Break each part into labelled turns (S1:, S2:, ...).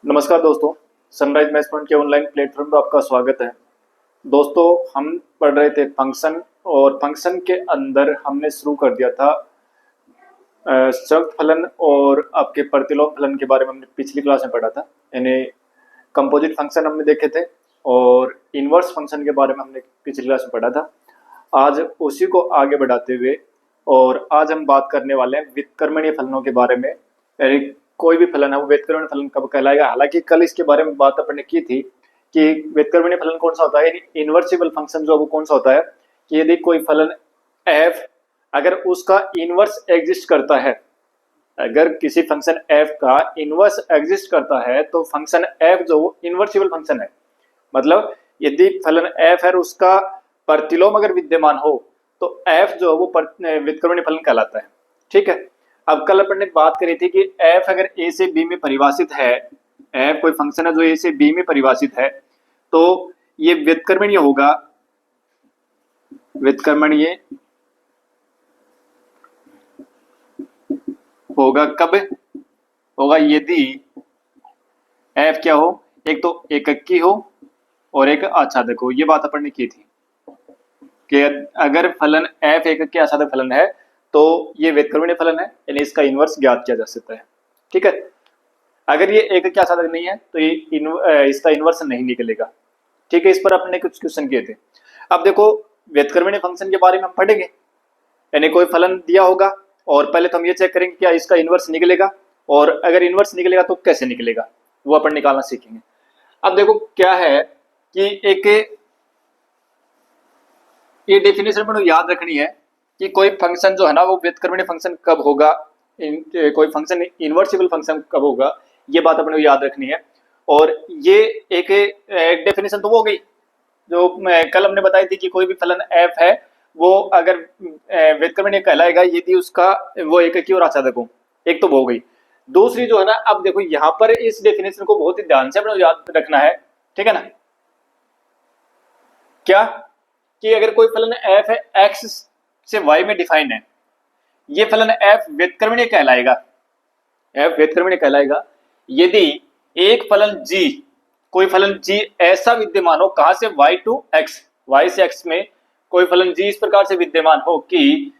S1: नमस्कार दोस्तों, sunrise maths point के ऑनलाइन प्लेटफॉर्म पर आपका स्वागत है। दोस्तों, हम पढ़ रहे थे फंक्शन और फंक्शन के अंदर हमने शुरू कर दिया था संयुक्त फलन और आपके प्रतिलोम फलन के बारे में हमने पिछली क्लास में पढ़ा था। यानी कंपोजिट फंक्शन हमने देखे थे और इनवर्स फंक्शन के बारे में हमने पिछली क्लास में पढ़ा था। आज उसी को आगे बढ़ाते हुए और आज हम बात करने वाले हैं व्युत्क्रमणीय फलनों के बारे में। यानी कोई भी फलन है वो व्युत्क्रमणीय फलन कब कहलाएगा। हालांकि कल इसके बारे में बात अपने की थी कि व्युत्क्रमणीय फलन कौन सा होता है, यानी इनवर्सिबल फंक्शन जो है वो कौन सा होता है कि यदि कोई फलन f अगर उसका इनवर्स एग्जिस्ट करता है, अगर किसी फंक्शन f का इनवर्स एग्जिस्ट करता है तो फंक्शन f जो वो इनवर्सिबल फंक्शन है। मतलब यदि फलन f है और उसका प्रतिलोम अगर विद्यमान हो तो f जो है वो व्युत्क्रमणीय फलन कहलाता है। ठीक है, अब कल अपन ने बात करी थी कि f अगर a से b में परिभाषित है, f कोई फंक्शन है जो a से b में परिभाषित है तो ये व्युत्क्रमणीय होगा। व्युत्क्रमणीय होगा कब होगा? यदि f क्या हो, एक तो एककी हो और एक आच्छादक हो। ये बात अपन ने की थी कि अगर फलन f एककी आच्छादक फलन है तो ये व्युत्क्रमणीय फलन है, यानी इसका इनवर्स ज्ञात किया जा सकता है। ठीक है, अगर ये एककी आच्छादक नहीं है तो ये इसका इनवर्स नहीं निकलेगा। ठीक है, इस पर अपने कुछ क्वेश्चन किए थे। अब देखो, व्युत्क्रमणीय फंक्शन के बारे में हम पढ़ेंगे। यानी कोई फलन दिया होगा और पहले तो हम ये चेक करेंगे क्या इसका इनवर्स निकलेगा, और अगर इनवर्स निकलेगा तो कैसे निकलेगा वो अपन निकालना सीखेंगे। अब देखो क्या है कि एक ये डेफिनेशन पर याद रखनी है कि कोई फंक्शन जो है ना वो व्युत्क्रमणीय फंक्शन कब होगा, कोई फंक्शन इनवर्सिबल फंक्शन कब होगा, ये बात अपने को याद रखनी है। और ये एक डेफिनेशन तो वो हो गई जो कल हमने बताई थी कि कोई भी फलन f है वो अगर व्युत्क्रमणीय कहलाएगा यदि उसका वो एककी और आच्छादक हो। एक तो वो हो गई। दूसरी जो है ना, अब देखो यहाँ पर इस डेफिनेशन को बहुत ही ध्यान से अपने याद रखना है। ठीक है ना, क्या कि अगर कोई फलन f है x से y में डिफाइन है, ये फलन f व्युत्क्रमणीय कहलाएगा। f व्युत्क्रमणीय कहलाएगा यदि एक फलन g, कोई फलन g ऐसा विद्यमान हो, कहां से y टू x, y से x में कोई फलन g इस प्रकार से विद्यमान हो कि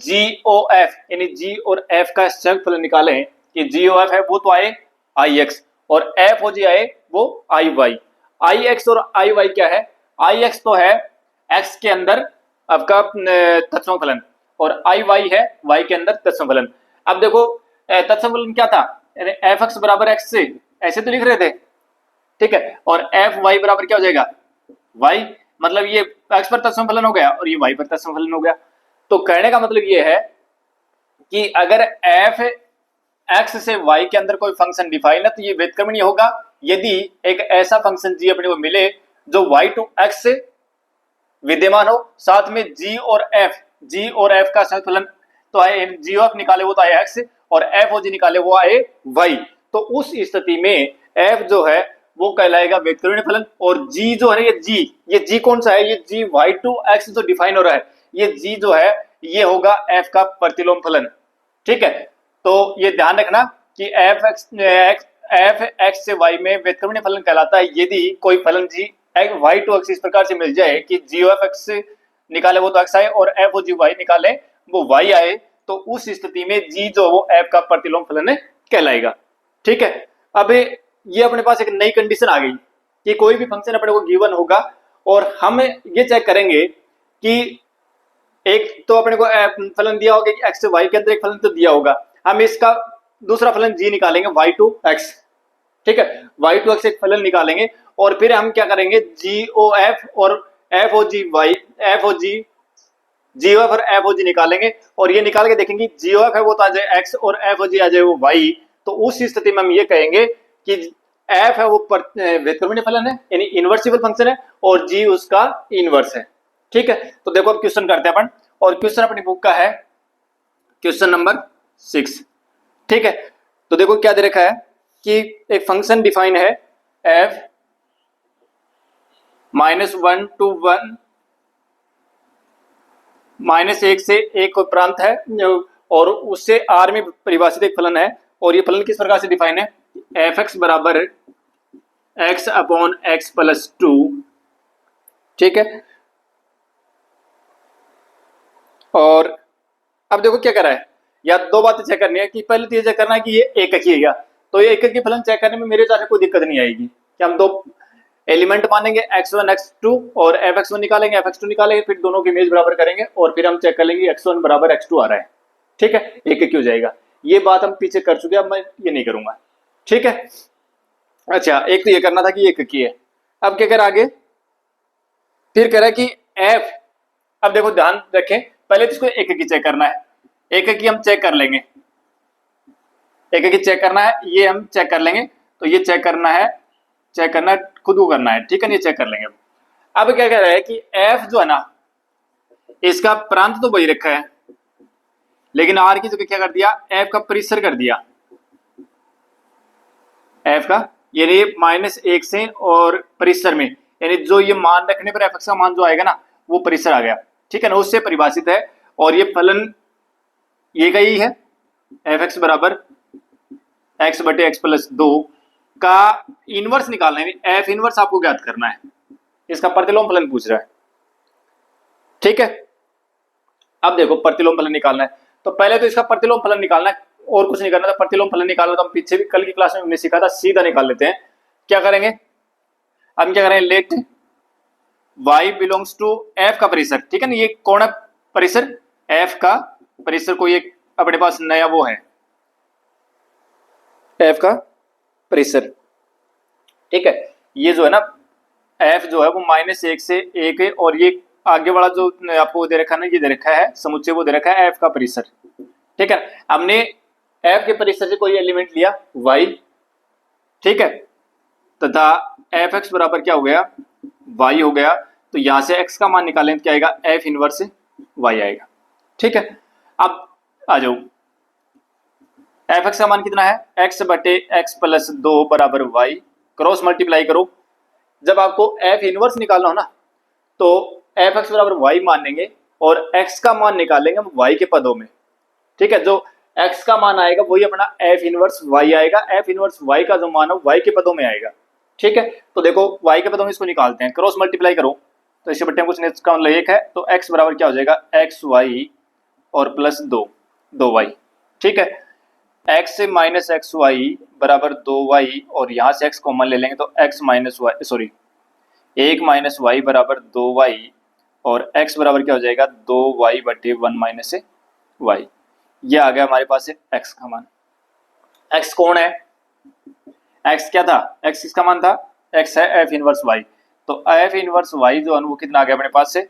S1: GOF यानी g और f का संयुक्त फलन निकालें कि GOF है वो तो आए IX और FOG आए वो IY। IX और IY क्या है? IX तो है x के अंदर आपका तत्सम फलन और IY है y के अंदर तत्सम फलन। अब देखो तत्सम फलन क्या था, fx बराबर x से ऐसे तो लिख रहे थे। ठीक है, और fy बराबर क्या हो जाएगा y, मतलब ये x पर तत्सम फलन हो गया और ये y पर तत्सम फलन हो गया। तो कहने का मतलब ये है कि अगर f x से y के अंदर कोई फंक्शन डिफाइन है तो ये व्युत्क्रमणीय होगा यदि एक ऐसा फंक्शन g अपने को मिले जो y टू x से विद्यमान हो, साथ में g और f का संयुक्त फलन तो आए GOF निकाले वो तो आए x और FOG निकाले वो आए y। तो उस स्थिति में f जो है वो कहलाएगा व्युत्क्रमणीय फलन और g जो है ये g कौन सा है? ये g y टू x जो डिफाइन हो रहा है, ये g जो है ये होगा f का प्रतिलोम फलन। ठीक है, तो ये ध्यान रखना कि f x से y में व्युत्क्रमणीय फलन कहलाता है यदि कोई फलन g y टू x इस प्रकार से मिल जाए कि GOF x से निकाले वो तो x आए और FOG y निकाले वो y आए, तो उस स्थिति में g जो वो f का प्रतिलोम फलन कहलाएगा। ठीक है, अब ये अपने पास एक नई कंडीशन आ गई कि कोई भी फंक्शन अपने को गिवन होगा और हम ये चेक करेंगे कि एक तो अपने को फलन दिया होगा कि x से y के अंदर एक फलन तो दिया होगा, हम इसका दूसरा फलन g निकालेंगे y टू x। ठीक है, y टू x एक फलन निकालेंगे और फिर हम क्या करेंगे GOF और GOF और FOG निकालेंगे और ये निकाल के देखेंगे GOF है वो तो आ जाए x और FOG आ जाए वो y। तो उस स्थिति में हम ये कहेंगे कि f है वो व्युत्क्रमणीय फलन है यानी इनवर्सिबल फंक्शन है और g उसका इनवर्स है। ठीक है, तो देखो अब क्वेश्चन करते हैं अपन, और क्वेश्चन अपनी बुक का है क्वेश्चन नंबर 6। ठीक है, तो देखो क्या दे रखा है कि एक फंक्शन डिफाइन है f -1 to 1 -1 से 1 प्रांत है और उससे r में परिभाषित एक फलन है और ये फलन किस प्रकार से डिफाइन है? f(x) बराबर एक्स अपॉन एक्स प्लस 2, ठीक है। और अब देखो क्या कर रहा है, या दो बातें चेक करनी है कि पहले तो ये चेक करना है कि ये एक ही है क्या, तो ये एक की फलन चेक करने में मेरे हिसाब से कोई दिक्कत नहीं आएगी कि हम दो एलिमेंट मानेंगे x1 x2 और fx1 निकालेंगे fx2 निकालेंगे, फिर दोनों की इमेज बराबर करेंगे और फिर हम चेक कर लेंगे x1 बराबर x2 आ रहा है, ठीक है, एक एक हो जाएगा। ये बात हम पीछे कर चुके हैं, अब मैं ये नहीं करूंगा, ठीक है। अच्छा, एक तो ये करना था कि एक की है। अब क्या कर आगे, फिर कह रहा है कि f, अब देखो ध्यान रखें, पहले तो इसको एक की चेक करना है, एक की हम चेक कर लेंगे, एक की चेक करना है, ये हम चेक कर लेंगे, तो ये चेक करना है, चेक करना है खुद को करना है, ठीक है, ये चेक कर लेंगे। अब क्या कह रहा है कि f जो है ना, इसका प्रांत तो वही रखा है, लेकिन r की जगह क्या कर दिया, f का परिसर कर दिया, f का, यानी -1 से और परिसर में, यानी जो ये मान रखने पर f का मान जो आएगा ना वो परिसर आ गया, ठीक है ना, उससे परिभाषित है। और ये फलन ये का ही है, f(x) बराबर x बटे x प्लस 2 का इनवर्स निकालना है, f इनवर्स आपको ज्ञात करना है, इसका प्रतिलोम फलन पूछ रहा है, ठीक है। अब देखो प्रतिलोम फलन निकालना है, तो पहले तो इसका प्रतिलोम फलन निकालना है, और कुछ नहीं करना था। प्रतिलोम फलन निकालना तो हम पीछे भी कल की क्लास में हमने सीखा था, सीधा निकाल लेते हैं। क्या करेंगे, हम क्या करेंगे, let y belongs to f का परिसर, ठीक है ना, ये कौन है परिसर, f का परिसर, कोई एक अपने पास नया वो है f का परिसर, ठीक है। ये जो है ना f जो है वो -1 से 1 है, और ये आगे वाला जो आपको दे रखा है ना, ये दे रखा है समुच्चय, वो दे रखा है f का परिसर, ठीक है। हमने f के परिसर से कोई एलिमेंट लिया y, ठीक है, तथा fx बराबर क्या हो गया, y हो गया, तो यहां से x का मान निकालें तो क्या आएगा, f इनवर्स y आएगा, ठीक है। अब आ जाओ, fx का मान कितना है, x बटे x प्लस 2 बराबर y, क्रॉस मल्टीप्लाई करो। जब आपको f इनवर्स निकालना हो ना, तो fx बराबर y मान लेंगे और x का मान निकालेंगे हम y के पदों में, ठीक है। जो x का मान आएगा वही अपना f इनवर्स y आएगा, f इनवर्स y का जो मान है y के पदों में आएगा, ठीक है। तो देखो y के पदों में इसको निकालते हैं, क्रॉस मल्टीप्लाई करो तो इसके बट्टे में कुछ नहीं, इसका मतलब 1 है, तो x बराबर क्या हो जाएगा, xy और प्लस 2y, ठीक है। x से माइनस एक्स वाई बराबर 2y, और यहाँ से x कॉमन ले लेंगे तो x minus y, sorry 1 minus y बराबर 2y, और x बराबर क्या हो जाएगा, 2y बटे 1 माइनस वाई। ये आ गया हमारे पास x का मान। x कौन है, x क्या था, x किसका मान था, x है f इनवर्स y, तो f इनवर्स y जो है वो कितना आ गया अपने पास से,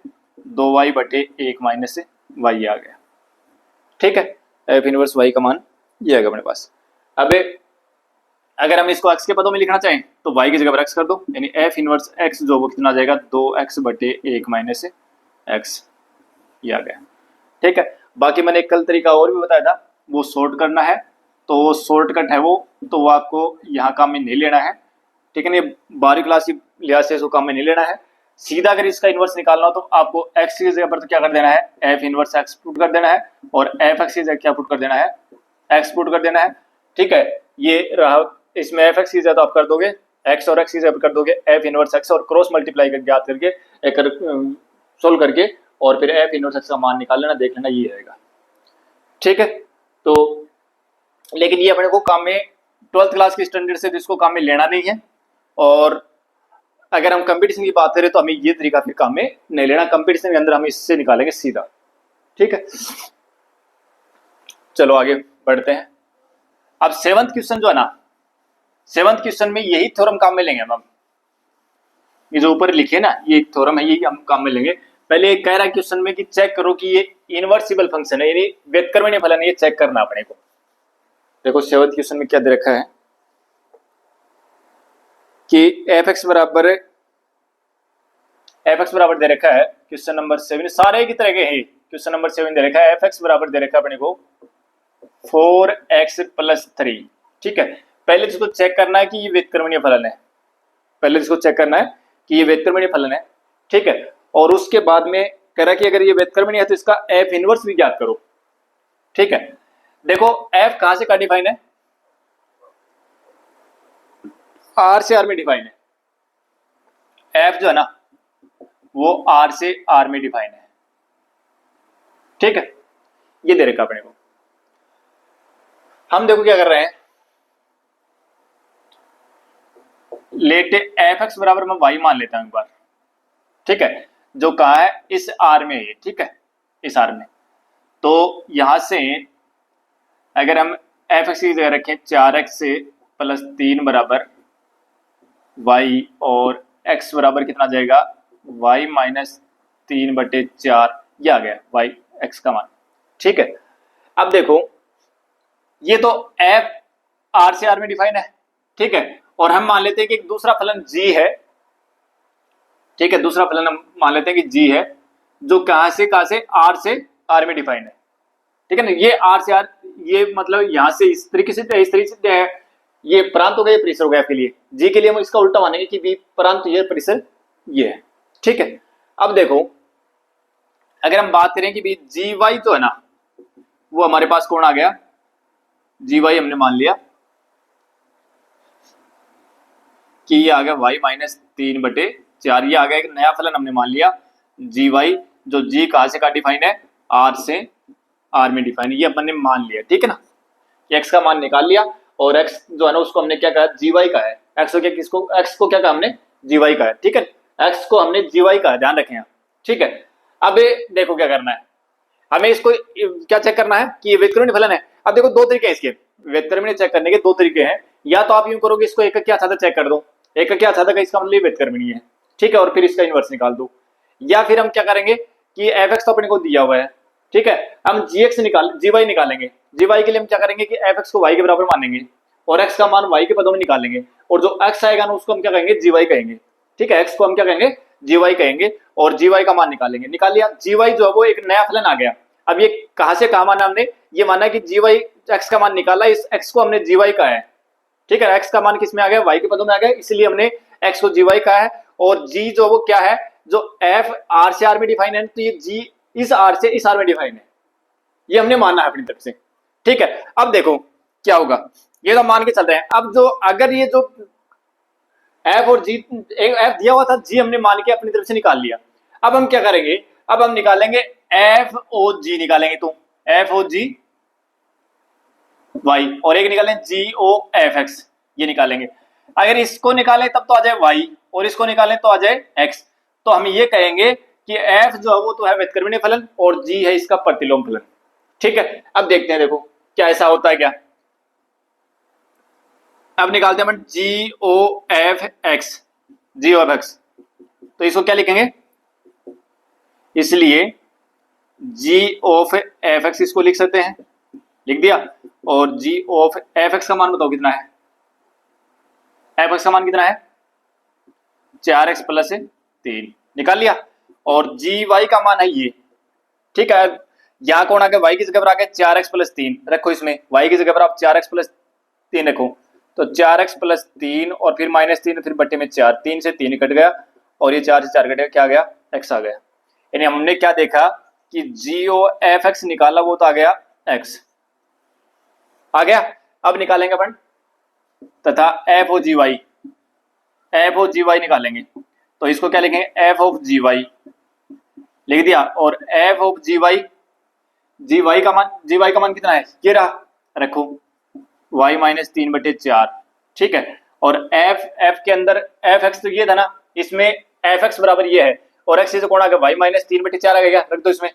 S1: 2y बटे 1 माइनस y आ गया, ठीक है। f इनवर्स y का मान ये आ गया अपने पास। अब अगर हम इसको x के पदों में लिखना चाहें तो y की जगह पर x कर दो, यानी f इनवर्स x जो वो कितना आ जाएगा, 2x बटे 1 माइनस x, ये आ गया, ठीक है। बाकी मैंने एक कल तरीका और भी बताया था, वो सॉर्ट करना है, तो वो शॉर्टकट है वो, तो वो आपको यहाँ काम में नहीं लेना है, ठीक है। ये 12वीं क्लास की लिहाज से इसको काम में नहीं लेना है। सीधा अगर इसका इनवर्स निकालना हो तो आपको x की जगह पर तो क्या कर देना है, f इनवर्स x पुट कर देना है, और fx की जगह क्या पुट कर देना है, x पुट कर देना है, ठीक है। ये रहा, इसमें fx की जगह आप कर दोगे x, और x की जगह कर दोगे f इनवर्स x, और क्रॉस मल्टीप्लाई करके याद करके एक सोल्व करके, और फिर f इनवर्स x का मान निकाल लेना, देख लेना, ये आएगा, ठीक है। तो लेकिन ये अपने को काम में 12th क्लास के स्टैंडर्ड से इसको काम में लेना नहीं है, और अगर हम कंपटीशन की बात करें तो हमें ये तरीका फिर काम में नहीं लेना, कंपटीशन के अंदर हम इससे निकालेंगे सीधा, ठीक है। चलो आगे बढ़ते हैं। अब 7th क्वेश्चन जो है ना, 7th क्वेश्चन में यही थ्योरम काम में लेंगे हम, ये जो ऊपर लिखे ना ये एक थ्योरम है, यही हम काम में लेंगे। पहले कह रहा है क्वेश्चन में कि चेक करो कि ये इनवर्सिबल फंक्शन है, यानी व्युत्क्रमणीय फलन है, ये चेक करना अपने को। देखो 7th क्वेश्चन में क्या दे रखा है कि fx बराबर दे रखा है, क्वेश्चन नंबर 7 सारे की तरह के हैं, क्वेश्चन नंबर 7 दे रखा है fx बराबर दे रखा है अपने को 4x प्लस 3, ठीक है। पहले जिसको चेक करना है कि ये व्युत्क्रमणीय फलन है, पहले जिसको चेक करना है कि ये व्युत्क्रमणीय फलन है, ठीक है। और उसके बाद में कह रहा है कि अगर ये व्युत्क्रमणीय है तो इसका f इनवर्स भी ज्ञात करो, ठीक है। देखो f कहां से का डिफाइन है, R से R में डिफाइन है, एफ जो है ना वो आर से आर में डिफाइन है, ठीक है। ये दे रखा अपने को। हम देखो क्या कर रहे हैं, लेट एफ एक्स बराबर मैं वाई मान लेता हूं एक बार, ठीक है। जो कहा है इस आर में है, ठीक है, इस आर में। तो यहां से अगर हम एफ एक्स की जगह रखें 4x से प्लस 3 बराबर y, और x बराबर कितना जाएगा y माइनस 3/4, ये आ गया y x का मान, ठीक है। अब देखो ये तो f r से r में डिफाइन है, ठीक है। और हम मान लेते हैं कि एक दूसरा फलन g है, ठीक है, दूसरा फलन हम मान लेते हैं कि g है, जो कहां से r से r में डिफाइन है, ठीक है ना। ये r से r, ये मतलब यहां से इस तरीके से है, ये प्रांत हो गया, ये परिसर हो गया के लिए। जी के लिए हम इसका उल्टा मानेंगे कि बी प्रांत, ये परिसर ये है, ठीक है। अब देखो अगर हम बात करें कि बी जी वाई तो है ना, वो हमारे पास कौन आ गया, जी वाई हमने मान लिया कि ये आ गया y माइनस 3/4, ये आ गया एक नया फलन हमने मान लिया जी वाई, जो जी कहां से का डिफाइन है, r से r में डिफाइन, ये अपन ने मान लिया, ठीक है ना। x का मान निकाल लिया, और x जो है ना उसको हमने क्या कहा, जीवाई का है। x को क्या, किसको, x को क्या कहा हमने, जीवाई का है, ठीक है। x को हमने जीवाई का है, ध्यान रखें, ठीक है। अब देखो क्या करना है, हमें इसको क्या चेक करना है कि ये व्युत्क्रमणीय फलन है। अब देखो दो तरीके हैं इसके व्युत्क्रमणीय चेक करने के, दो तरीके हैं। या तो आप यूं करोगे, इसको एक क्या छात्र चेक कर दो, एक क्या छात्र का इसका मतलब व्युत्क्रमणीय है, ठीक है, और फिर इसका इनवर्स निकाल दो। या फिर हम क्या करेंगे कि एफ एक्स तो अपने को दिया हुआ है, ठीक है, हम जी एक्स निकाल जी वाई निकालेंगे। जी वाई के लिए हम क्या करेंगे कि एफ एक्स को वाई के बराबर मानेंगे, और एक्स का मान वाई के पदों में निकालेंगे, और जो एक्स आएगा ना उसको हम क्या कहेंगे, जी वाई कहेंगे, ठीक है। एक्स को हम क्या कहेंगे, जी वाई कहेंगे, और जी वाई का मान निकालेंगे। निकाल लिया, जी वाई जो है वो एक नया फलन आ गया। अब ये कहां से कहा माना हमने, ये माना कि जी वाई एक्स का मान निकाला, इस एक्स को हमने जी वाई कहा है, ठीक है। एक्स का मान किस में आ गया, वाई के पदों में आ गया, इसलिए हमने एक्स को जी वाई कहा है। और जी जो वो क्या है, जो एफ आर से आर में डिफाइन है, तो ये जी इस आर से इस आर में डिफाइन है, ये हमने माना है अपनी तरफ से, ठीक है। अब देखो क्या होगा, ये तो मान के चल रहे हैं। अब जो अगर ये जो एफ और जी, एफ दिया हुआ था, जी हमने मान के अपनी तरफ से निकाल लिया। अब हम क्या करेंगे, अब हम निकालेंगे एफ ओ जी, निकालेंगे तो एफ ओ जी वाई, और एक निकालें जी ओ एफ एक्स, ये निकालेंगे। अगर इसको निकालें तब तो आ जाए वाई, और इसको निकालें तो आ जाए एक्स। तो हम ये कहेंगे कि एफ जो है वो तो है व्युत्क्रमणीय फलन, और जी है इसका प्रतिलोम फलन, ठीक है। अब देखते हैं, देखो क्या ऐसा होता है क्या। अब निकालते हैं जी ओ एफ एक्स, जी ओ एफ एक्स, तो इसको क्या लिखेंगे, इसलिए जी ऑफ एफ एक्स इसको लिख सकते हैं, लिख दिया। और जी ऑफ एफ एक्स का मान बताओ कितना है, एफ एक्स का मान कितना है, 4x प्लस 3, निकाल लिया। और जी वाई का मान है ये, ठीक है। यहां कौन आ गया, वाई की जगह पर आ गया 4x प्लस 3, रखो इसमें वाई की जगह पर आप 4x प्लस 3 रखो, तो 4x प्लस 3 और फिर माइनस 3, फिर बट्टे में 4, 3 से 3 कट गया, और ये 4 से 4 कट गया, क्या आ गया, x आ गया। यानी हमने क्या देखा कि जी ओ एफ एक्स निकाला, वो तो आ गया x आ गया। अब निकालेंगे अपन तथा f o g y, f of g y निकालेंगे, तो इसको क्या लिखेंगे, एफ ऑफ जी वाई लिख दिया। और f of g y, g y का मान कितना है, ये रहा, रखो y माइनस 3/4, ठीक है। और एफ के अंदर एफ एक्स तो ये था ना, इसमें एफ एक्स बराबर ये है, और एक्स से कौन आ गया, y माइनस 3/4 आ गया, रख दो इसमें।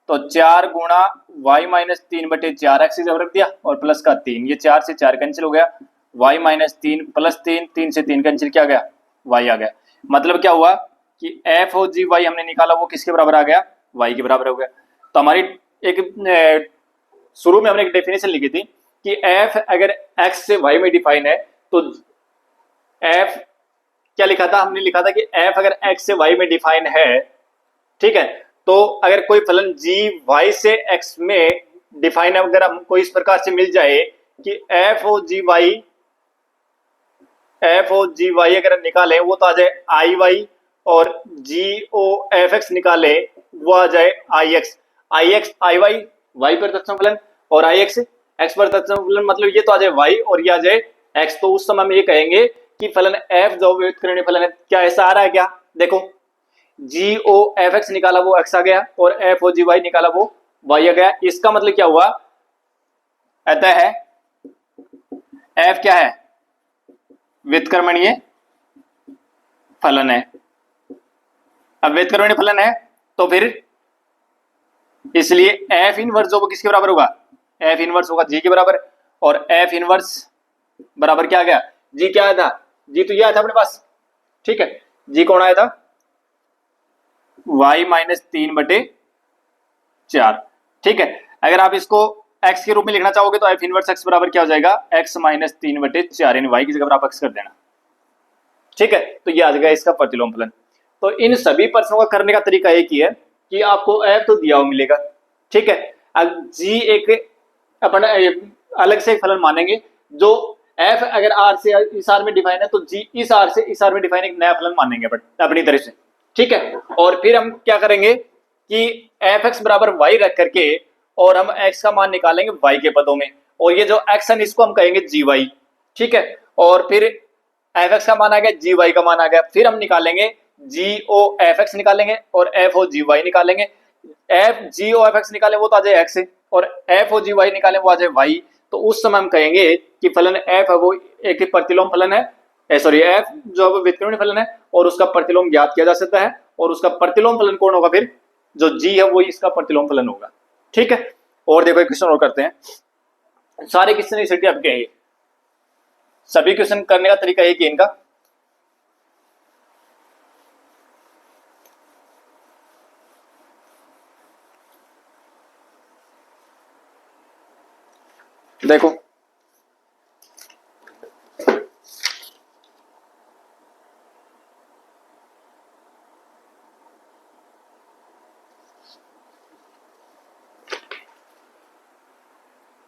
S1: तो 4 गुणा y माइनस 3/4 एक्स जब रख दिया, और प्लस का 3, ये 4 से 4 कैंसिल हो गया, y माइनस 3 प्लस 3, 3 से 3 कैंसिल, क्या आ गया, y आ गया। मतलब क्या हुआ कि एफ ओ जी वाई हमने निकाला, वो किसके बराबर आ गया, y के बराबर हो गया। तो हमारी एक शुरू में हमने एक डेफिनेशन लिखी थी कि f अगर x से y में डिफाइन है, तो f क्या लिखा था, हमने लिखा था कि f अगर x से y में डिफाइन है, ठीक है, तो अगर कोई फलन g y से x में डिफाइन है, अगर हमको इस प्रकार से मिल जाए कि f ओ जी वाई अगर निकाले, वो तो आ जाए आई वाई, और जी ओ एफ एक्स निकाले, वो आ जाए आई एक्स आई वाई, वाई पर तत्सम फलन, और आई एक्स एक्स पर तत्सम फलन, मतलब ये तो आ जाए वाई और ये आ जाए एक्स। तो उस समय हम ये कहेंगे कि फलन एफ जो व्युत्क्रमणीय फलन है, क्या ऐसा आ रहा है क्या, देखो जी ओ एफ एक्स निकाला वो एक्स आ गया और एफ ओ जी वाई निकाला वो वाई आ गया। इसका मतलब क्या हुआ, अतः है एफ क्या है, व्युत्क्रमणीय फलन है। अब व्युत्क्रमणीय फलन है तो फिर इसलिए एफ इनवर्स जो वो किसके बराबर होगा, एफ इनवर्स होगा जी के बराबर। और एफ इनवर्स बराबर क्या आ गया, जी क्या आया था, जी तो ये आया था अपने पास, ठीक है। जी कौन आया था, y माइनस 3/4, ठीक है। अगर आप इसको x के रूप में लिखना चाहोगे तो एफ इनवर्स x बराबर क्या हो जाएगा, x माइनस 3/4, यानी y की जगह पर आप x कर देना, ठीक है। तो ये आ जाएगा इसका प्रतिलोम फलन। तो इन सभी प्रश्नों का करने का तरीका एक ही है कि आपको f तो दिया हुआ मिलेगा, ठीक है। अब g एक अपन अलग से एक फलन मानेंगे, जो f अगर r से इस r में डिफाइन है तो g इस r से इस r में डिफाइन एक नया फलन मानेंगे अपनी तरह से, ठीक है। और फिर हम क्या करेंगे कि एफ एक्स बराबर वाई रख करके और हम x का मान निकालेंगे y के पदों में, और ये जो x है इसको हम कहेंगे जी वाई, ठीक है। और फिर एफ एक्स का मान आ गया, जी वाई का मान आ गया, फिर हम निकालेंगे जी ओ एफ एक्स निकालेंगे और एफ ओ जी वाई निकालेंगे। F g o f x निकाले वो तो आ जाए एक्स और एफ ओ जी वाई निकाले वो आ जाए वाई। तो उस समय हम कहेंगे कि फलन एफ है वो एक प्रतिलोम फलन है, सॉरी एफ जो व्युत्क्रमणीय फलन है और उसका प्रतिलोम ज्ञात किया जा सकता है, और उसका प्रतिलोम फलन कौन होगा, फिर जो जी है वो इसका प्रतिलोम फलन होगा, ठीक है। और देखो एक क्वेश्चन और करते हैं, सारे क्वेश्चन इस आपके हैं, सभी क्वेश्चन करने का तरीका एक ही इनका। देखो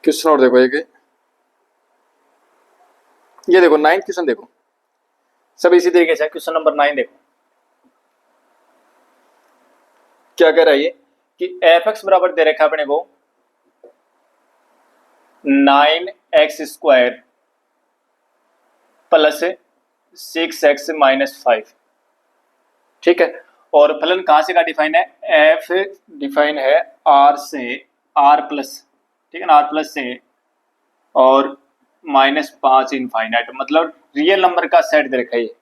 S1: क्वेश्चन और देखो ये देखो 9th क्वेश्चन देखो, सब इसी तरीके से क्वेश्चन नंबर 9 देखो क्या कह रहा है ये कि एफ एक्स बराबर दे रखा है अपने को 9x² प्लस 6x माइनस 5, ठीक है। और फलन कहां से का डिफाइन है, एफ डिफाइन है आर से, आर प्लस, ठीक है ना, आर प्लस से और -5 इनफाइनाइट, मतलब रियल नंबर का सेट दे रखा है ये,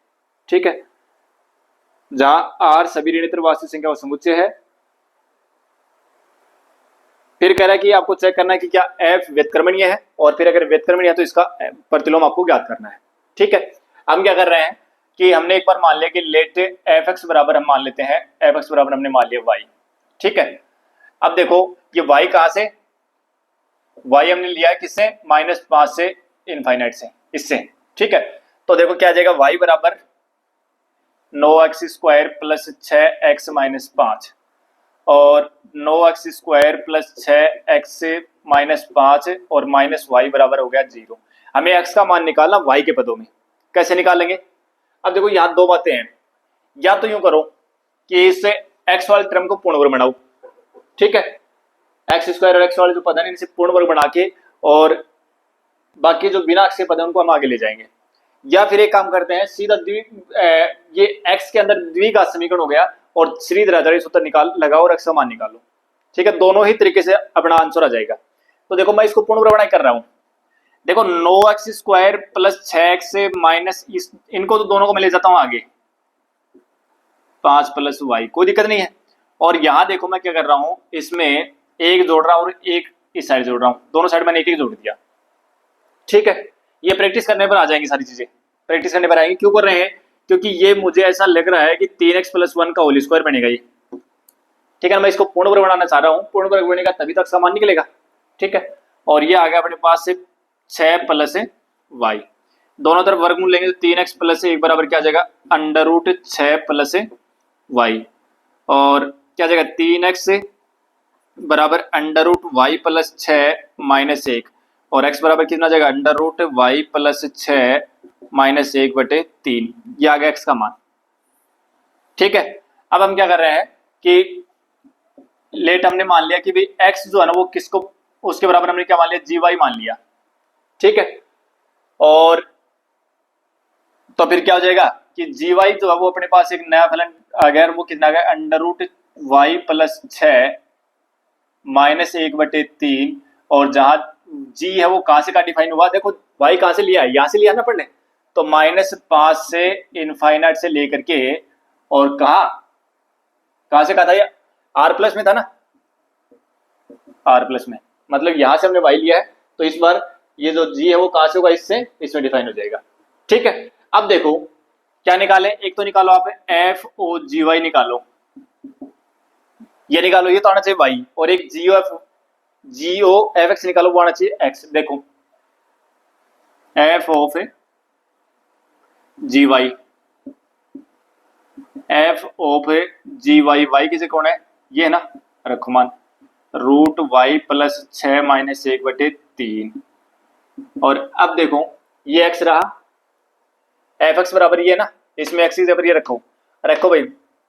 S1: ठीक है। जहां आर सभी ऋणात्मक वास्तविक संख्या का समुच्चय है। फिर कह रहा है कि आपको चेक करना है कि क्या एफ व्युत्क्रमणीय है, और फिर अगर व्युत्क्रमणीय है तो इसका प्रतिलोम आपको ज्ञात करना है, ठीक है। हम क्या कर रहे हैं कि हमने एक बार मान लिया कि लेट एफ एक्स बराबर हम मान लेते हैं, एफ एक्स बराबर हमने मान लिया वाई, ठीक है। अब देखो ये वाई कहां से, वाई हमने लिया है किससे, -5 से इनफाइनाइट से, इससे, ठीक है। तो देखो क्या आ जाएगा, वाई बराबर 9x² प्लस 6x माइनस 5 और 9x² प्लस 6x माइनस 5 और माइनस वाई बराबर हो गया 0। हमें x का मान निकालना y के पदों में, कैसे निकालेंगे। अब देखो यहाँ दो बातें हैं, या तो यूं करो कि इस x वाले टर्म को पूर्ण वर्ग बनाओ, ठीक है, x² और x वाले जो पद है इनसे पूर्ण वर्ग बना के और बाकी जो बिना x के पद है उनको हम आगे ले जाएंगे। या फिर एक काम करते हैं सीधा ये x के अंदर द्विघात समीकरण हो गया और श्रीधर सूत्र निकाल लगाओ और x का मान निकालो, ठीक है। दोनों ही तरीके से अपना आंसर आ जाएगा। तो देखो मैं इसको पूर्ण वर्ग बनाई कर रहा हूं, देखो 9x² प्लस 6x माइनस इनको तो दोनों को मैं ले जाता हूं आगे 5 प्लस वाई, कोई दिक्कत नहीं है। और यहां देखो मैं क्या कर रहा हूं, इसमें एक जोड़ रहा हूं और एक इस साइड जोड़ रहा हूं, दोनों साइड मैंने एक एक जोड़ दिया, ठीक है। ये प्रैक्टिस करने पर आ जाएंगी सारी चीजें, प्रैक्टिस करने पर आएंगी। क्यों कर रहे हैं, क्योंकि ये मुझे ऐसा लग रहा है कि 3x + 1 का होल स्क्वायर बनेगा ये, ठीक है। मैं इसको पूर्ण वर्ग बनाना चाह रहा हूं, पूर्ण वर्ग बनेगा तभी तक समान निकलेगा, ठीक है। और ये आ गया अपने पास से 6 प्लस वाई, दोनों तरफ वर्गमूल लेंगे तो 3x प्लस 1 बराबर क्या आ जाएगा, √6 प्लस वाई, और क्या आ जाएगा 3x बराबर √y प्लस 6 माइनस 1, और x बराबर कितना जाएगा √y प्लस 6 माइनस 1/3, ये आ गया x का मान, ठीक है। अब हम क्या कर रहे हैं कि लेट हमने मान लिया कि भाई x जो है ना वो किसको, उसके बराबर हमने क्या मान लिया, gy मान लिया, ठीक है। और तो फिर क्या हो जाएगा, कि जी वाई जो है वो अपने पास एक नया फलन आ गया, वो कितना आ गया, अंडर रूट वाई प्लस 6 -1/3। और जहां जी है वो कहां से का डिफाइन हुआ, देखो वाई कहां से लिया है, यहां से लिया ना पढ़ने, तो -5 से इनफाइनाइट से लेकर के, और कहां से कहा था ये, आर प्लस में था ना, आर प्लस में, मतलब यहां से हमने वाई लिया है, तो इस बार ये जो जी है वो कहां से होगा, इसमें डिफाइन हो जाएगा। ठीक है, अब देखो क्या निकाले, एक तो निकालो आप एफ ओ जी वाई निकालो, ये निकालो, ये तो आना चाहिए वाई, और एक जी ओ एफ एक्स निकालो, वो आना चाहिए एक्स। देखो f of g y, f of g y, y किसे कौन है, ये है ना, रखो मान रूट वाई प्लस 6 -1/3। और अब देखो ये एक्स रहा, एफ एक्स बराबर ये है ना, इसमें एक्स की जगह ये रखो भाई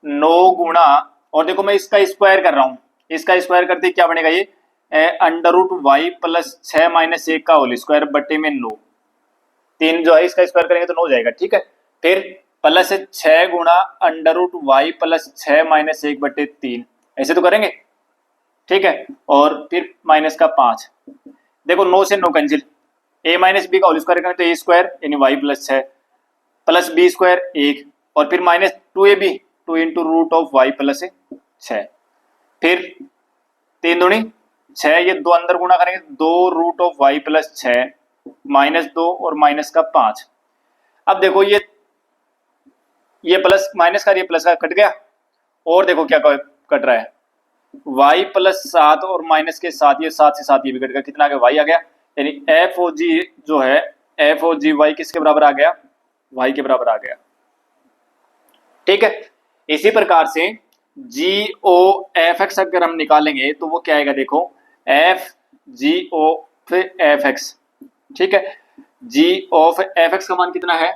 S1: 9 गुणा, और देखो मैं इसका स्क्वायर कर रहा हूं, इसका स्क्वायर करते क्या बनेगा, ये अंडर रूट वाई प्लस 6 - 1 का होल स्क्वायर बट्टे में 9, 3 जो है इसका स्क्वायर करेंगे तो 9 जाएगा। ठीक है, फिर प्लस 6 गुणा अंडर रूट वाई प्लस 6 - 1/3, ऐसे तो करेंगे। ठीक है, और फिर माइनस का 5, देखो 9 से 9 कैंसिल, a माइनस बी का होल स्क्वायर करें तो ए स्क्वायर यानी y plus 6 plus b square 1, और फिर -2ab 2 into root of y plus 6, फिर 3 दूनी 6, ये 2 अंदर गुणा करेंगे 2 रूट ऑफ वाई प्लस 6 -2 और माइनस का 5। अब देखो ये प्लस माइनस का ये प्लस का कट गया, और देखो क्या कट रहा है, y प्लस 7 और माइनस के साथ ये 7 से 7 ये भी कट गया, कितना आ गया, y आ गया, यानी एफ ओ जी जो है, एफ ओ जी वाई किसके बराबर आ गया, y के बराबर आ गया। ठीक है, इसी प्रकार से जी ओ एफ एक्स अगर हम निकालेंगे तो वो क्या आएगा, देखो एफ जी ओ फिर एफ एक्स। ठीक है, जी ऑफ एफ एक्स का मान कितना है,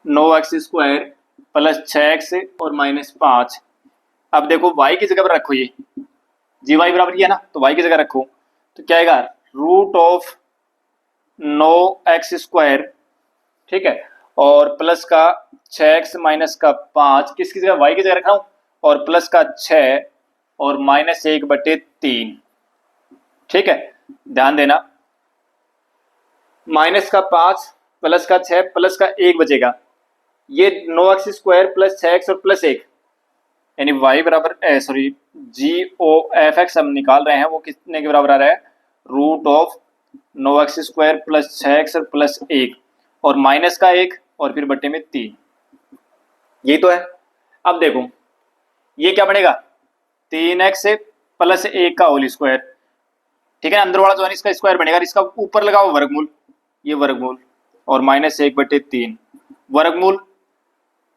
S1: 9x² प्लस 6x और -5। अब देखो y की जगह पर रखो, ये जी वाई बराबर ये है ना, तो y की जगह रखो तो क्या आएगा, रूट ऑफ 9x²। ठीक है, और प्लस का 6x माइनस का 5 किसकी जगह, y की जगह रख रहा हूं, और प्लस का 6 और -1/3। ठीक है, ध्यान देना, माइनस का 5 प्लस का 6 प्लस का 1 बचेगा, ये 9x² प्लस 6x और प्लस 1, यानी y बराबर सॉरी जी ओ एफ एक्स हम निकाल रहे हैं, वो कितने के बराबर आ रहा है, root of 9x² plus 6x और प्लस 1 और माइनस का 1 और फिर बट्टे में 3, यही तो है। अब देखो ये क्या बनेगा, 3x प्लस 1 का होल स्क्वायर। ठीक है, अंदर वाला जो है इसका स्क्वायर बनेगा, इसका ऊपर लगाओ वर्गमूल, ये वर्गमूल, और -1/3 वर्गमूल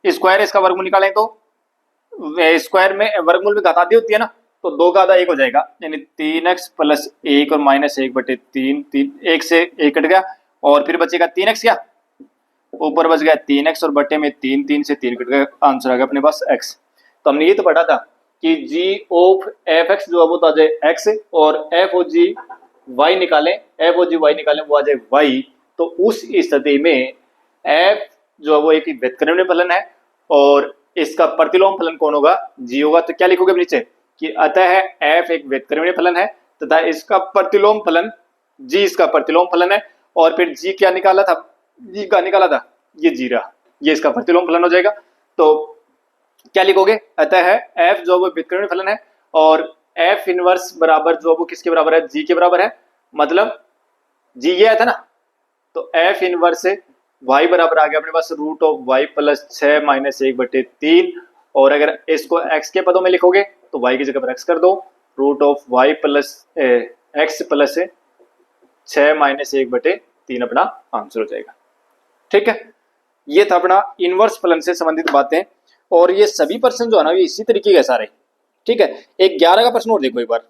S1: स्क्वायर, इसका वर्गमूल निकालें तो स्क्वायर में वर्गमूल में घात आधी होती है ना, तो 2 का आधा 1 हो जाएगा, यानी 3x प्लस 1 और -1/3, 1 से 1 कट गया, और फिर बचेगा 3x, क्या ऊपर बच गया 3x और बट्टे में 3, 3 से 3 कट गया, आंसर आ गया अपने पास x। तो हमने ये तो पढ़ा था कि जी ऑफ एफ एक्स जो है वो तो आ जाए x, और एफ ओ जी वाई निकालें, एफ ओ जी वाई निकालें वो आ जाए y। तो उस स्थिति में एफ जो है वो एक व्युत्क्रमणीय फलन है, और इसका प्रतिलोम फलन कौन होगा, जी होगा। तो क्या लिखोगे नीचे कि अतः एफ एक व्युत्क्रमणीय फलन है तथा इसका प्रतिलोम फलन जी इसका प्रतिलोम फलन है, और फिर जी क्या निकाला था, जी का निकाला था, ये जी रहा, ये इसका प्रतिलोम फलन हो जाएगा। तो क्या लिखोगे, अतः एफ जो वो व्युत्क्रमणीय फलन है, और एफ इनवर्स बराबर जो वो किसके बराबर है, जी के बराबर है, मतलब जी ये आया था ना, तो एफ इनवर्स y बराबर आ गया अपने पास रूट ऑफ y प्लस 6 -1/3, और अगर इसको x के पदों में लिखोगे तो y की जगह पर x कर दो, root of y plus x plus 6 -1/3 अपना आंसर हो जाएगा। ठीक है, ये था अपना इनवर्स फलन से संबंधित बातें, और ये सभी प्रश्न जो है ना ये इसी तरीके के सारे। ठीक है, एक 11 का प्रश्न और देखो, एक बार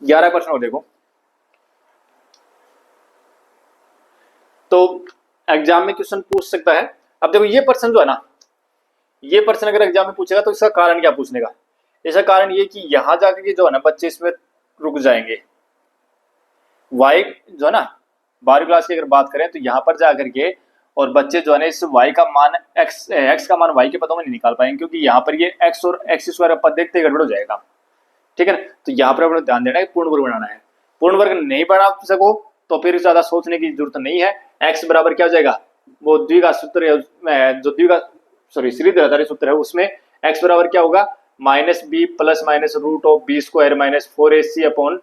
S1: 11 प्रश्न और देखो, तो एग्जाम में क्वेश्चन पूछ सकता है। अब देखो ये प्रश्न जो है ना, ये प्रश्न अगर एग्जाम में पूछेगा तो इसका कारण क्या पूछने का, इसका कारण ये कि यहां जाकर के जो है ना बच्चे इसमें रुक जाएंगे। वाई जो है ना 12वीं क्लास की अगर बात करें तो यहां पर जाकर के और बच्चे जो है ना इस y का मान x का मान y के पदों में नहीं निकाल पाएंगे, क्योंकि यहाँ पर ये x और x स्क्वायर पद देखते गड़बड़ हो जाएगा। ठीक है ना, तो यहाँ पर अपने ध्यान देना है पूर्ण वर्ग बनाना है। पूर्ण वर्ग नहीं बना सको तो फिर ज्यादा सोचने की जरूरत नहीं है। x बराबर क्या हो जाएगा, वो द्विघात सूत्र है, जो द्विघात सीरीज सूत्र है उसमें x बराबर क्या होगा, minus b plus minus root of b square minus 4ac upon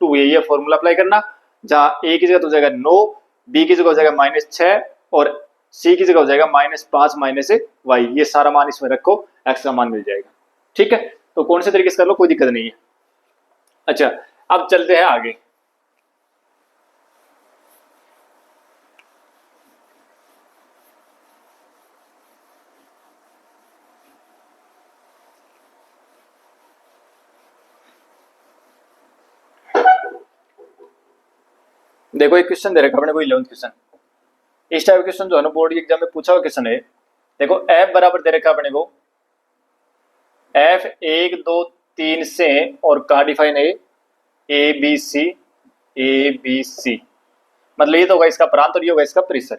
S1: 2a, ये फॉर्मूला अप्लाई करना, जहां a की जगह तो हो जाएगा 9, b की जगह हो जाएगा -6 और c की जगह हो जाएगा -5 माइनस y, ये सारा मान इसमें रखो, x का मान मिल जाएगा। ठीक है, तो कौन से तरीके से कर लो कोई दिक्कत नहीं है। अच्छा, अब चलते हैं आगे। देखो एक क्वेश्चन दे रखा अपने को 11th क्वेश्चन, इस टाइप क्वेश्चन जो है ना बोर्ड एग्जाम में पूछा हुआ क्वेश्चन है। देखो f बराबर दे रखा अपने को, f 1 2 3 से और का डिफाइन है ए बी सी, मतलब ये तो होगा इसका प्रांत और ये होगा इसका परिसर।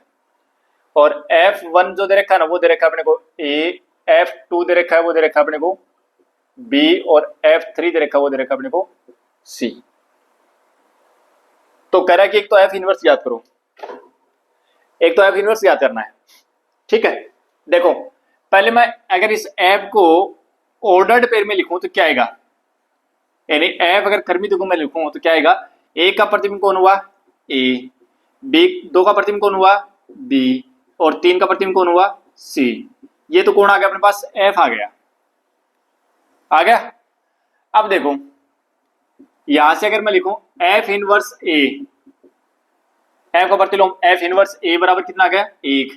S1: और f1 जो दे रखा है ना वो दे रखा है अपने को ए, f2 दे रखा है वो दे रखा है अपने को बी, और f3 दे रखा है वो दे रखा है अपने को सी। तो कह रहा है कि एक तो एफ इनवर्स याद करो, एक तो एफ इनवर्स याद करना है। ठीक है, देखो पहले मैं अगर इस एफ को ऑर्डर्ड पेयर में लिखूं तो क्या आएगा, यानी एफ अगर क्रमित युग्म में लिखूं तो क्या आएगा, ए का प्रतिबिंब कौन हुआ ए, बी 2 का प्रतिबिंब कौन हुआ बी, और 3 का प्रतिबिंब कौन हुआ सी। ये तो कौन आ गया अपने पास, एफ आ गया, आ गया। अब देखो यहां से अगर मैं लिखूं एफ इनवर्स ए, एफ का प्रतिलोम एफ इनवर्स ए बराबर कितना आ गया 1,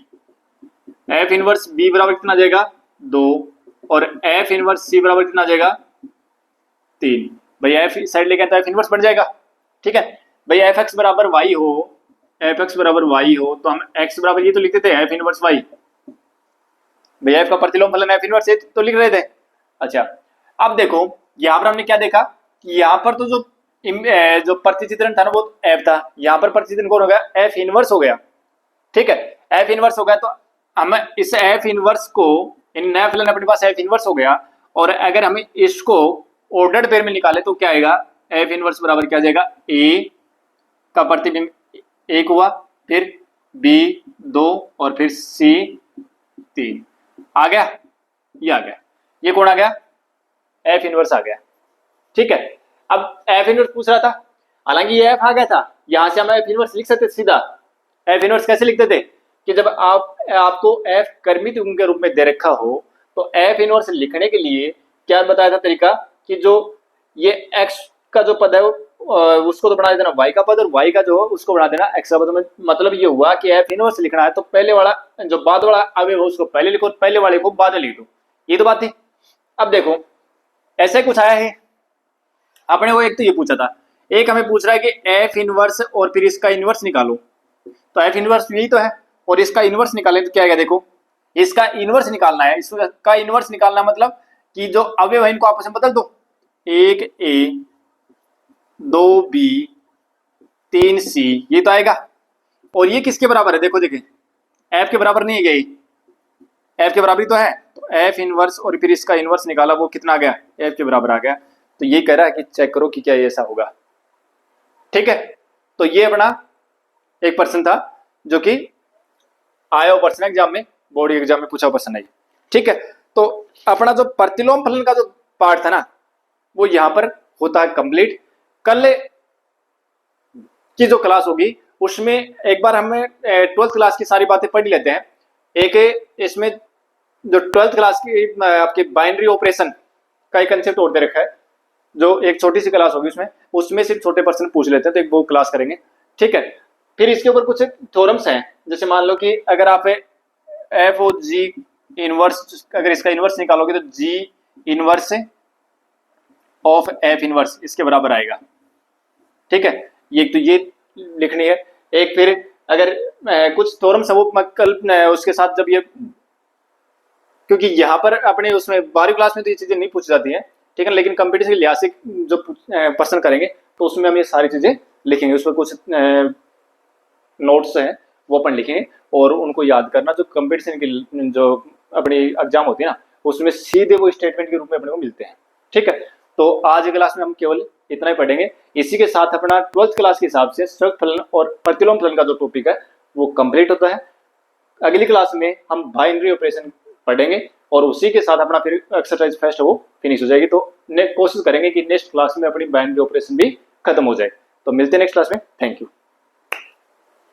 S1: एफ इनवर्स बी बराबर कितना आ जाएगा 2, और एफ इनवर्स सी बराबर कितना आ जाएगा 3। भाई एफ साइड लेके आता है एफ इनवर्स बन जाएगा। ठीक है भाई, एफ एक्स बराबर वाई हो, एफ एक्स बराबर वाई हो तो हम एक्स बराबर ये तो लिखते थे एफ इनवर्स वाई, भैया एफ का प्रतिलोम फलन एफ इनवर्स ए तो लिख रहे थे। अच्छा, अब देखो यहां पर हमने क्या देखा कि यहाँ पर तो जो प्रतिचित्रण था ना वो एफ था, यहाँ पर प्रतिचित्रण कौन हो गया एफ इनवर्स हो गया। ठीक है, एफ इनवर्स हो गया तो हम इस एफ इनवर्स को, इन नया फलन अपने पास एफ इनवर्स हो गया, और अगर हमें इसको ऑर्डर्ड पेयर में निकाले तो क्या आएगा, एफ इनवर्स बराबर क्या आ जाएगा, ए का प्रतिबिंब 1 हुआ, फिर बी 2 और फिर सी 3 आ गया, ये आ गया, ये कौन आ गया एफ इनवर्स आ गया। ठीक है, अब एफ इनवर्स पूछ रहा था, हालांकि ये एफ आ गया था, यहां से हम एफ इनवर्स लिख सकते सीधा। एफ इनवर्स कैसे लिखते थे कि जब आपको एफ कर्मित युग्म के रूप में दे रखा हो तो एफ इनवर्स लिखने के लिए क्या बताया था तरीका, कि जो ये एक्स का जो पद है उसको तो बना देना वाई का पद, और वाई का जो उसको बना देना एक्स का पद। मतलब ये हुआ कि एफ इनवर्स लिखना है तो पहले वाला जो बाद वाला अवयव हो उसको पहले लिखो, पहले वाले को बाद में लिख दो, ये तो बात थी। अब देखो ऐसे कुछ आया है, आपने वो एक तो ये पूछा था, एक हमें पूछ रहा है कि एफ इनवर्स और फिर इसका इनवर्स निकालो, तो एफ इनवर्स यही तो है, और इसका इनवर्स निकाले तो क्या है, देखो इसका इनवर्स निकालना है, इसका इनवर्स निकालना मतलब कि जो अवयव है इनको आपस में बदल दो, 1 ए 2 बी 3 सी, ये तो आएगा। और ये किसके बराबर है, देखो देखिए एफ के बराबर नहीं है, गई एफ के बराबर ही तो है, तो एफ इनवर्स और फिर इसका इनवर्स निकाला वो कितना आ गया, एफ के बराबर आ गया। तो ये कह रहा है कि चेक करो कि क्या ये ऐसा होगा। ठीक है, तो ये अपना एक पर्सन था जो कि आया पर्सन एग्जाम में, बोर्ड एग्जाम में पूछा पर्सन है। ठीक है, तो अपना जो प्रतिलोम फलन का जो पार्ट था ना वो यहां पर होता है कंप्लीट। कल की जो क्लास होगी उसमें एक बार हमें 12th क्लास की सारी बातें पढ़ लेते हैं। एक इसमें जो 12th क्लास की आपके बाइनरी ऑपरेशन का एक कंसेप्ट और दे रखा है, जो एक छोटी सी क्लास होगी उसमें सिर्फ छोटे पर्सन पूछ लेते हैं, तो एक वो क्लास करेंगे। ठीक है, फिर इसके ऊपर कुछ थ्योरम्स हैं, जैसे मान लो कि अगर आप एफ ओ जी इनवर्स, अगर इसका इनवर्स निकालोगे तो जी इनवर्स ऑफ एफ इनवर्स इसके बराबर आएगा। ठीक है, ये तो ये लिखनी है। एक फिर अगर कुछ थ्योरम्स है वो कल उसके साथ जब ये, क्योंकि यहाँ पर अपने उसमें 12वीं क्लास में तो ये चीजें नहीं पूछी जाती हैं, ठीक है, लेकिन कंप्यूटर के लिहाज से जो पर्सन करेंगे तो उसमें हम ये सारी चीजें लिखेंगे, उसमें कुछ नोट्स हैं वो अपन लिखेंगे और उनको याद करना। जो कंपटीशन की जो अपनी एग्जाम होती है ना, उसमें सीधे वो स्टेटमेंट के रूप में अपने को मिलते हैं। ठीक है, तो आज की क्लास में हम केवल इतना ही पढ़ेंगे। इसी के साथ अपना 12th क्लास के हिसाब से सतत फलन और प्रतिलोम फलन का जो टॉपिक है वो कंप्लीट होता है। अगली क्लास में हम बाइनरी ऑपरेशन पढ़ेंगे और उसी के साथ अपना फिर एक्सरसाइज फर्स्ट वो फिनिश हो जाएगी। तो कोशिश करेंगे कि नेक्स्ट क्लास में अपनी बाइनरी ऑपरेशन भी खत्म हो जाए। तो मिलते हैं नेक्स्ट क्लास में। Thank you.